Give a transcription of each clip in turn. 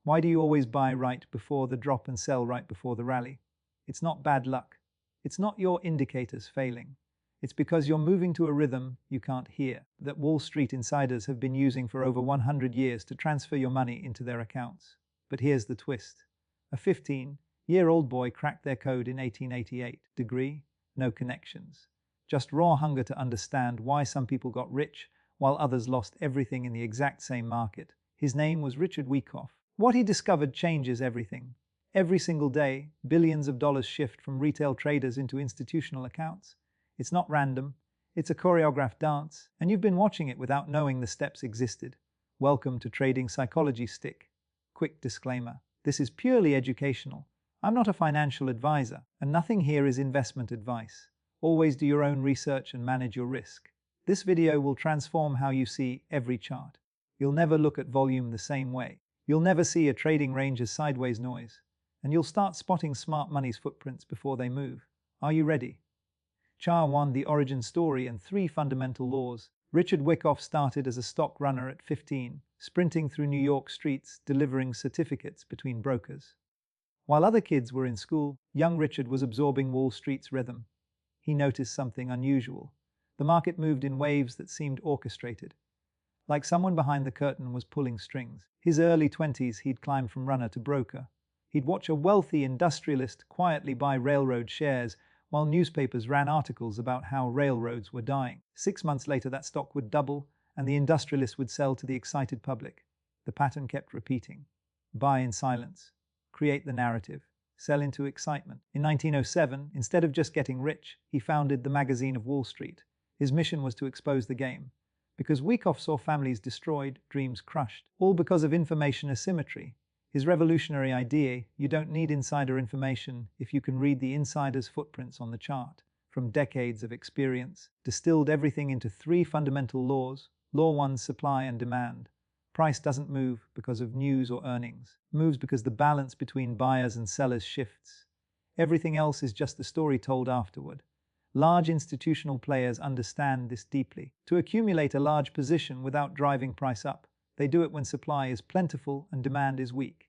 Why do you always buy right before the drop and sell right before the rally? It's not bad luck. It's not your indicators failing. It's because you're moving to a rhythm you can't hear, that Wall Street insiders have been using for over 100 years to transfer your money into their accounts. But here's the twist. A 15-year-old boy cracked their code in 1888. Degree? No connections. Just raw hunger to understand why some people got rich while others lost everything in the exact same market. His name was Richard Wyckoff. What he discovered changes everything. Every single day, billions of dollars shift from retail traders into institutional accounts. It's not random, it's a choreographed dance, and you've been watching it without knowing the steps existed. Welcome to Trading Psychology Stick. Quick disclaimer, this is purely educational. I'm not a financial advisor, and nothing here is investment advice. Always do your own research and manage your risk. This video will transform how you see every chart. You'll never look at volume the same way. You'll never see a trading range as sideways noise. And you'll start spotting smart money's footprints before they move. Are you ready? Chart 1: The origin story and 3 fundamental laws. Richard Wyckoff started as a stock runner at 15, sprinting through New York streets, delivering certificates between brokers. While other kids were in school, young Richard was absorbing Wall Street's rhythm. He noticed something unusual. The market moved in waves that seemed orchestrated, like someone behind the curtain was pulling strings. His early 20s, he'd climbed from runner to broker. He'd watch a wealthy industrialist quietly buy railroad shares while newspapers ran articles about how railroads were dying. 6 months later, that stock would double, and the industrialist would sell to the excited public. The pattern kept repeating. Buy in silence. Create the narrative. Sell into excitement. In 1907, instead of just getting rich, he founded the Magazine of Wall Street. His mission was to expose the game. Because Wyckoff saw families destroyed, dreams crushed, all because of information asymmetry. His revolutionary idea, you don't need insider information if you can read the insider's footprints on the chart, from decades of experience, distilled everything into 3 fundamental laws. Law 1: supply and demand. Price doesn't move because of news or earnings. It moves because the balance between buyers and sellers shifts. Everything else is just the story told afterward. Large institutional players understand this deeply. To accumulate a large position without driving price up, they do it when supply is plentiful and demand is weak.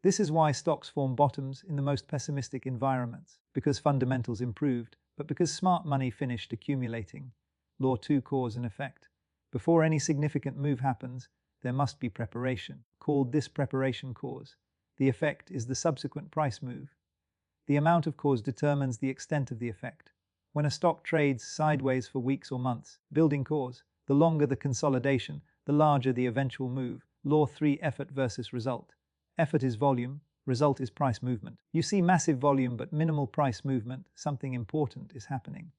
This is why stocks form bottoms in the most pessimistic environments, because fundamentals improved, but because smart money finished accumulating. Law 2: cause and effect. Before any significant move happens, there must be preparation, called this preparation cause. The effect is the subsequent price move. The amount of cause determines the extent of the effect. When a stock trades sideways for weeks or months, building cause, the longer the consolidation, the larger the eventual move. Law 3: effort versus result. Effort is volume, result is price movement. You see massive volume but minimal price movement, something important is happening.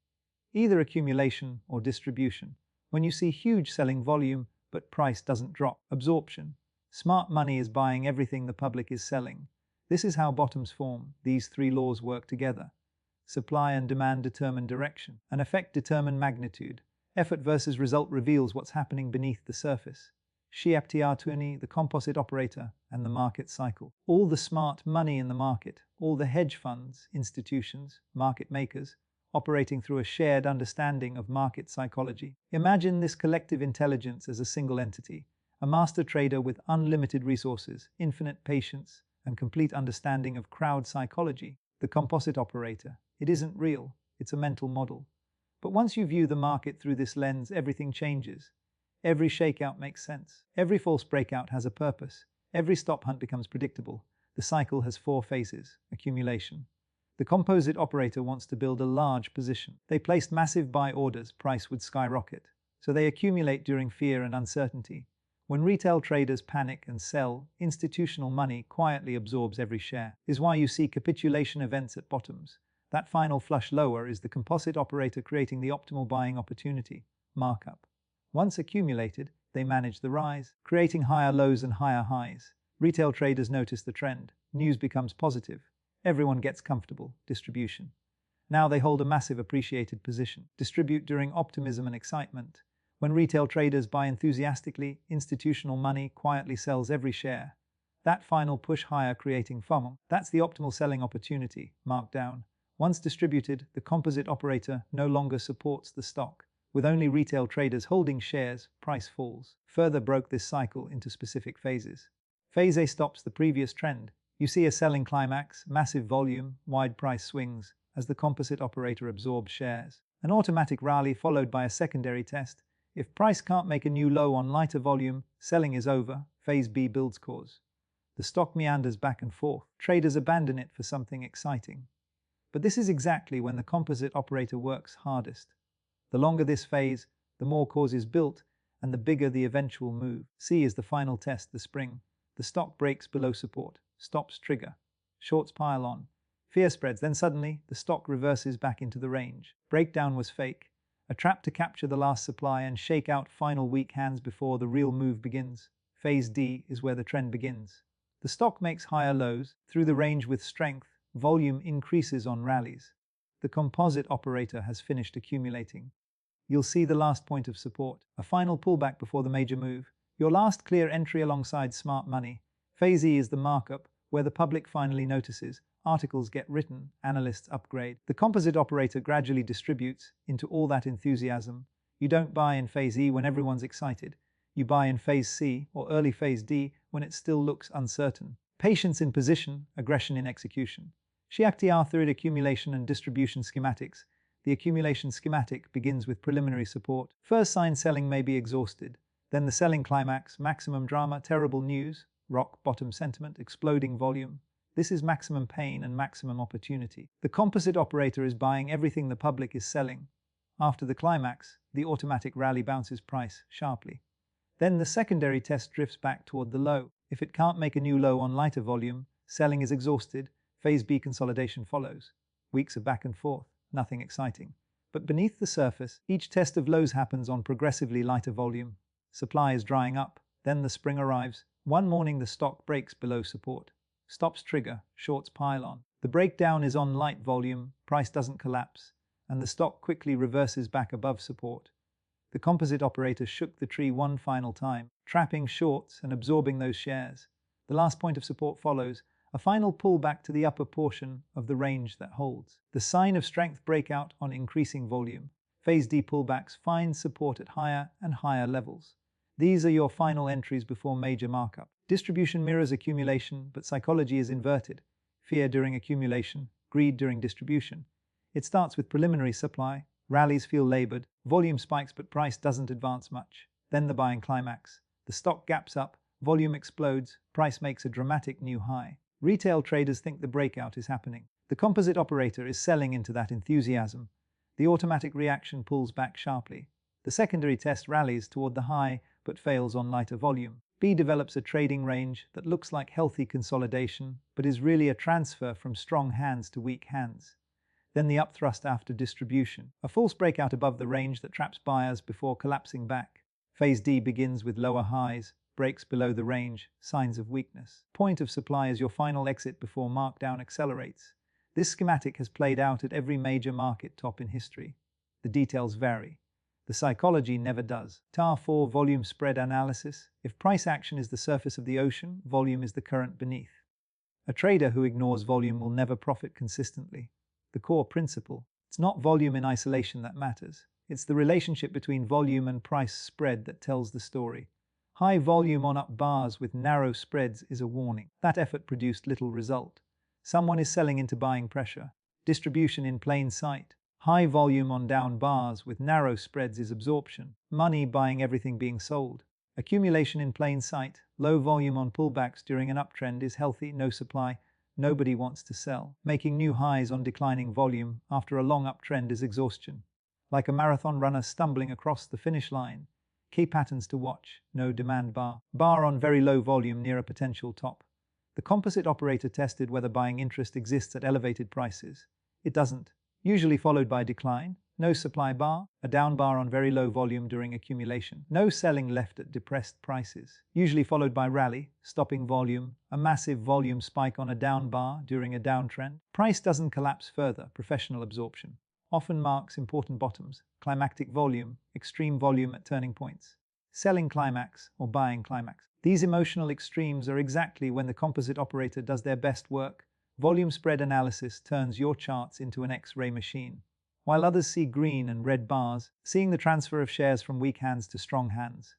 Either accumulation or distribution. When you see huge selling volume but price doesn't drop, absorption. Smart money is buying everything the public is selling. This is how bottoms form. These 3 laws work together. Supply and demand determine direction, and effect determine magnitude. Effort versus result reveals what's happening beneath the surface. Schematic, the composite operator, and the market cycle. All the smart money in the market, all the hedge funds, institutions, market makers, operating through a shared understanding of market psychology. Imagine this collective intelligence as a single entity, a master trader with unlimited resources, infinite patience, and complete understanding of crowd psychology. The composite operator. It isn't real, it's a mental model. But once you view the market through this lens, everything changes. Every shakeout makes sense. Every false breakout has a purpose. Every stop hunt becomes predictable. The cycle has 4 phases. Accumulation. The composite operator wants to build a large position. They placed massive buy orders, price would skyrocket. So they accumulate during fear and uncertainty. When retail traders panic and sell, institutional money quietly absorbs every share. Is why you see capitulation events at bottoms. That final flush lower is the composite operator creating the optimal buying opportunity, markup. Once accumulated, they manage the rise, creating higher lows and higher highs. Retail traders notice the trend. News becomes positive. Everyone gets comfortable. Distribution. Now they hold a massive appreciated position. Distribute during optimism and excitement. When retail traders buy enthusiastically, institutional money quietly sells every share. That final push higher creating FOMO. That's the optimal selling opportunity, marked down. Once distributed, the composite operator no longer supports the stock. With only retail traders holding shares, price falls. Further broke this cycle into specific phases. Phase A stops the previous trend. You see a selling climax, massive volume, wide price swings, as the composite operator absorbs shares. An automatic rally followed by a secondary test. If price can't make a new low on lighter volume, selling is over. Phase B builds cause. The stock meanders back and forth. Traders abandon it for something exciting. But this is exactly when the composite operator works hardest. The longer this phase, the more cause is built, and the bigger the eventual move. C is the final test, the spring. The stock breaks below support, stops trigger, shorts pile on, fear spreads, then suddenly the stock reverses back into the range. Breakdown was fake, a trap to capture the last supply and shake out final weak hands before the real move begins. Phase D is where the trend begins. The stock makes higher lows, through the range with strength, volume increases on rallies. The composite operator has finished accumulating. You'll see the last point of support, a final pullback before the major move, your last clear entry alongside smart money. Phase E is the markup, where the public finally notices, articles get written, analysts upgrade. The composite operator gradually distributes into all that enthusiasm. You don't buy in Phase E when everyone's excited. You buy in Phase C or early Phase D when it still looks uncertain. Patience in position, aggression in execution. Hijack third accumulation and distribution schematics. The accumulation schematic begins with preliminary support. First sign selling may be exhausted. Then the selling climax, maximum drama, terrible news, rock bottom sentiment, exploding volume. This is maximum pain and maximum opportunity. The composite operator is buying everything the public is selling. After the climax, the automatic rally bounces price sharply. Then the secondary test drifts back toward the low. If it can't make a new low on lighter volume, selling is exhausted. Phase B consolidation follows. Weeks of back and forth, nothing exciting. But beneath the surface, each test of lows happens on progressively lighter volume. Supply is drying up, then the spring arrives. One morning the stock breaks below support. Stops trigger, shorts pile on. The breakdown is on light volume, price doesn't collapse, and the stock quickly reverses back above support. The composite operator shook the tree one final time, trapping shorts and absorbing those shares. The last point of support follows, a final pullback to the upper portion of the range that holds. The sign of strength breakout on increasing volume. Phase D pullbacks find support at higher and higher levels. These are your final entries before major markup. Distribution mirrors accumulation, but psychology is inverted. Fear during accumulation, greed during distribution. It starts with preliminary supply, rallies feel labored, volume spikes but price doesn't advance much. Then the buying climax. The stock gaps up, volume explodes, price makes a dramatic new high. Retail traders think the breakout is happening. The composite operator is selling into that enthusiasm. The automatic reaction pulls back sharply. The secondary test rallies toward the high but fails on lighter volume. B develops a trading range that looks like healthy consolidation but is really a transfer from strong hands to weak hands. Then the upthrust after distribution, a false breakout above the range that traps buyers before collapsing back. Phase D begins with lower highs, breaks below the range, signs of weakness. Point of supply is your final exit before markdown accelerates. This schematic has played out at every major market top in history. The details vary. The psychology never does. TAR 4 volume spread analysis. If price action is the surface of the ocean, volume is the current beneath. A trader who ignores volume will never profit consistently. The core principle. It's not volume in isolation that matters. It's the relationship between volume and price spread that tells the story. High volume on up bars with narrow spreads is a warning. That effort produced little result. Someone is selling into buying pressure. Distribution in plain sight. High volume on down bars with narrow spreads is absorption. Money buying everything being sold. Accumulation in plain sight. Low volume on pullbacks during an uptrend is healthy, no supply. Nobody wants to sell. Making new highs on declining volume after a long uptrend is exhaustion. Like a marathon runner stumbling across the finish line. Key patterns to watch. No demand bar. Bar on very low volume near a potential top. The composite operator tested whether buying interest exists at elevated prices. It doesn't. Usually followed by decline. No supply bar. A down bar on very low volume during accumulation. No selling left at depressed prices. Usually followed by rally, stopping volume. A massive volume spike on a down bar during a downtrend. Price doesn't collapse further. Professional absorption. Often marks important bottoms. Climactic volume. Extreme volume at turning points. Selling climax or buying climax. These emotional extremes are exactly when the composite operator does their best work. Volume spread analysis turns your charts into an X-ray machine. While others see green and red bars, seeing the transfer of shares from weak hands to strong hands.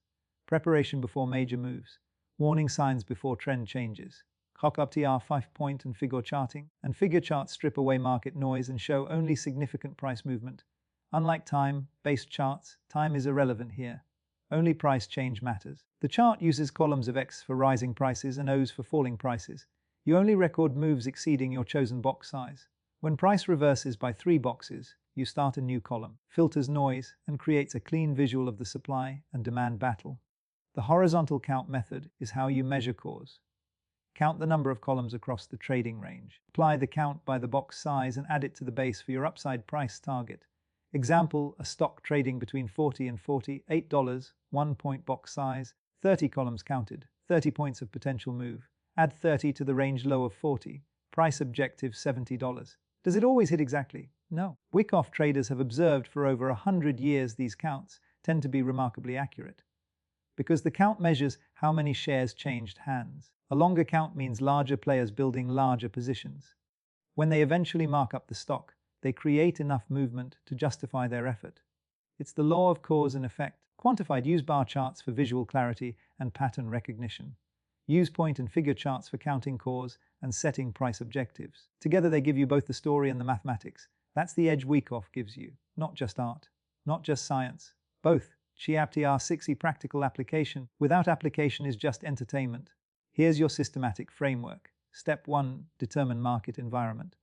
Preparation before major moves. Warning signs before trend changes. Hoc-up-TR 5-point and figure charting, and figure charts strip away market noise and show only significant price movement. Unlike time-based charts, time is irrelevant here. Only price change matters. The chart uses columns of X for rising prices and O's for falling prices. You only record moves exceeding your chosen box size. When price reverses by 3 boxes, you start a new column, filters noise, and creates a clean visual of the supply and demand battle. The horizontal count method is how you measure cause. Count the number of columns across the trading range. Apply the count by the box size and add it to the base for your upside price target. Example, a stock trading between $40 and $48, 1-point box size, 30 columns counted, 30 points of potential move. Add 30 to the range low of 40. Price objective $70. Does it always hit exactly? No. Wyckoff traders have observed for over 100 years these counts tend to be remarkably accurate. Because the count measures how many shares changed hands. A longer count means larger players building larger positions. When they eventually mark up the stock, they create enough movement to justify their effort. It's the law of cause and effect, quantified. Use bar charts for visual clarity and pattern recognition. Use point and figure charts for counting cause and setting price objectives. Together they give you both the story and the mathematics. That's the edge Wyckoff gives you. Not just art, not just science. Both. Schematic 60 practical application. Without application is just entertainment. Here's your systematic framework. Step 1. Determine market environment.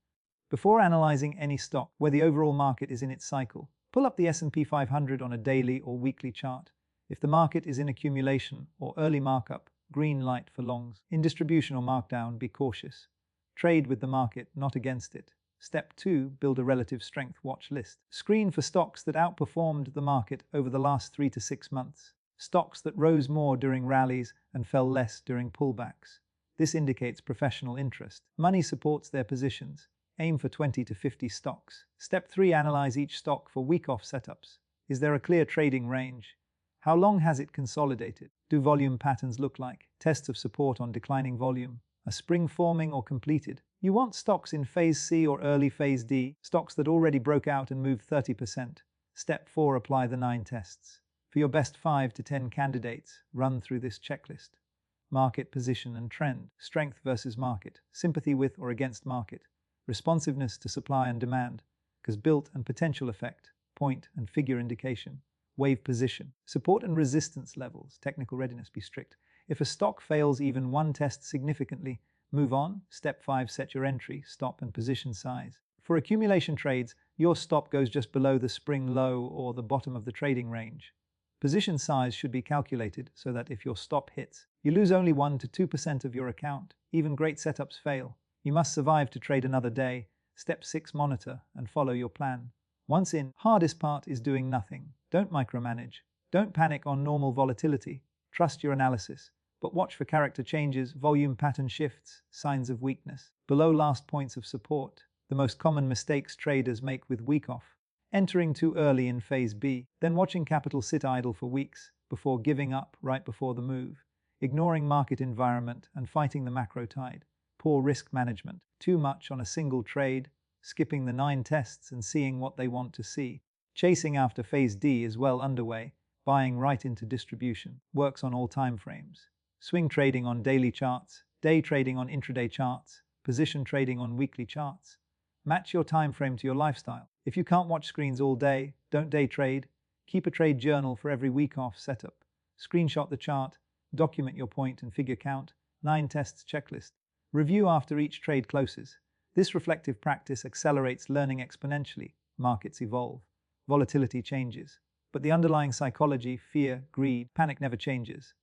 Before analyzing any stock, where the overall market is in its cycle, pull up the S&P 500 on a daily or weekly chart. If the market is in accumulation or early markup, green light for longs. In distribution or markdown, be cautious. Trade with the market, not against it. Step 2. Build a relative strength watch list. Screen for stocks that outperformed the market over the last 3 to 6 months. Stocks that rose more during rallies and fell less during pullbacks. This indicates professional interest. Money supports their positions. Aim for 20 to 50 stocks. Step 3. Analyze each stock for Wyckoff setups. Is there a clear trading range? How long has it consolidated? Do volume patterns look like? Tests of support on declining volume. A spring forming or completed? You want stocks in phase C or early phase D, stocks that already broke out and moved 30%. Step 4. Apply the 9 tests. For your best 5 to 10 candidates, run through this checklist. Market position and trend. Strength versus market. Sympathy with or against market. Responsiveness to supply and demand. Cause built and potential effect. Point and figure indication. Wave position. Support and resistance levels. Technical readiness. Be strict. If a stock fails even one test significantly, move on. Step 5. Set your entry, stop and position size. For accumulation trades, your stop goes just below the spring low or the bottom of the trading range. Position size should be calculated so that if your stop hits, you lose only 1 to 2% of your account. Even great setups fail. You must survive to trade another day. Step 6. Monitor and follow your plan. Once in, hardest part is doing nothing. Don't micromanage. Don't panic on normal volatility. Trust your analysis. But watch for character changes, volume pattern shifts, signs of weakness. Below last points of support. The most common mistakes traders make with Wyckoff. Entering too early in phase B, then watching capital sit idle for weeks before giving up right before the move. Ignoring market environment and fighting the macro tide. Poor risk management. Too much on a single trade. Skipping the 9 tests and seeing what they want to see. Chasing after phase D is well underway. Buying right into distribution. Works on all time frames. Swing trading on daily charts. Day trading on intraday charts. Position trading on weekly charts. Match your time frame to your lifestyle. If you can't watch screens all day, don't day trade. Keep a trade journal for every Wyckoff setup. Screenshot the chart. Document your point and figure count. 9 tests checklist. Review after each trade closes. This reflective practice accelerates learning exponentially. Markets evolve. Volatility changes. But the underlying psychology, fear, greed, panic never changes.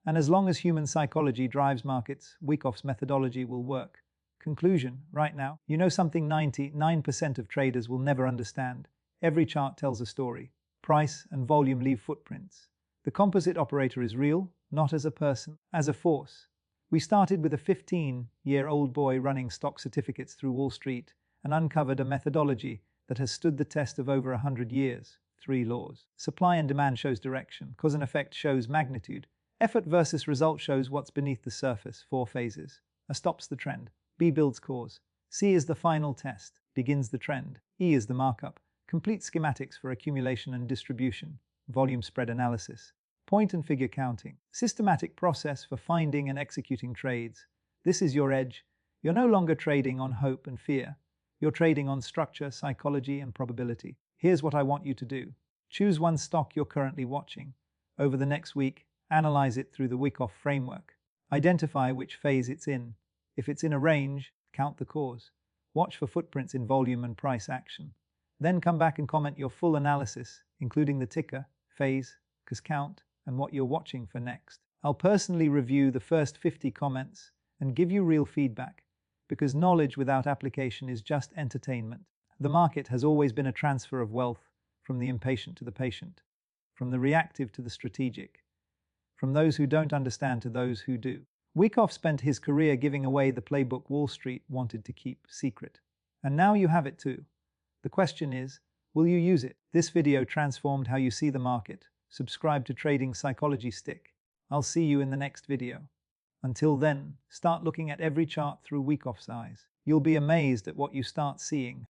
And as long as human psychology drives markets, Wyckoff's methodology will work. Conclusion, right now, you know something 99% of traders will never understand. Every chart tells a story. Price and volume leave footprints. The composite operator is real, not as a person, as a force. We started with a 15-year-old boy running stock certificates through Wall Street and uncovered a methodology that has stood the test of over 100 years. 3 laws. Supply and demand shows direction. Cause and effect shows magnitude. Effort versus result shows what's beneath the surface. 4 phases. A stops the trend. B builds cause. C is the final test. Begins the trend. E is the markup. Complete schematics for accumulation and distribution. Volume spread analysis. Point and figure counting. Systematic process for finding and executing trades. This is your edge. You're no longer trading on hope and fear. You're trading on structure, psychology, and probability. Here's what I want you to do. Choose one stock you're currently watching. Over the next week, analyze it through the Wyckoff framework. Identify which phase it's in. If it's in a range, count the cause. Watch for footprints in volume and price action. Then come back and comment your full analysis, including the ticker, phase, count, and what you're watching for next. I'll personally review the first 50 comments and give you real feedback, because knowledge without application is just entertainment. The market has always been a transfer of wealth from the impatient to the patient, from the reactive to the strategic, from those who don't understand to those who do. Wyckoff spent his career giving away the playbook Wall Street wanted to keep secret. And now you have it too. The question is, will you use it? This video transformed how you see the market. Subscribe to Trading Psychology Stick. I'll see you in the next video. Until then, start looking at every chart through Wyckoff's eyes. You'll be amazed at what you start seeing.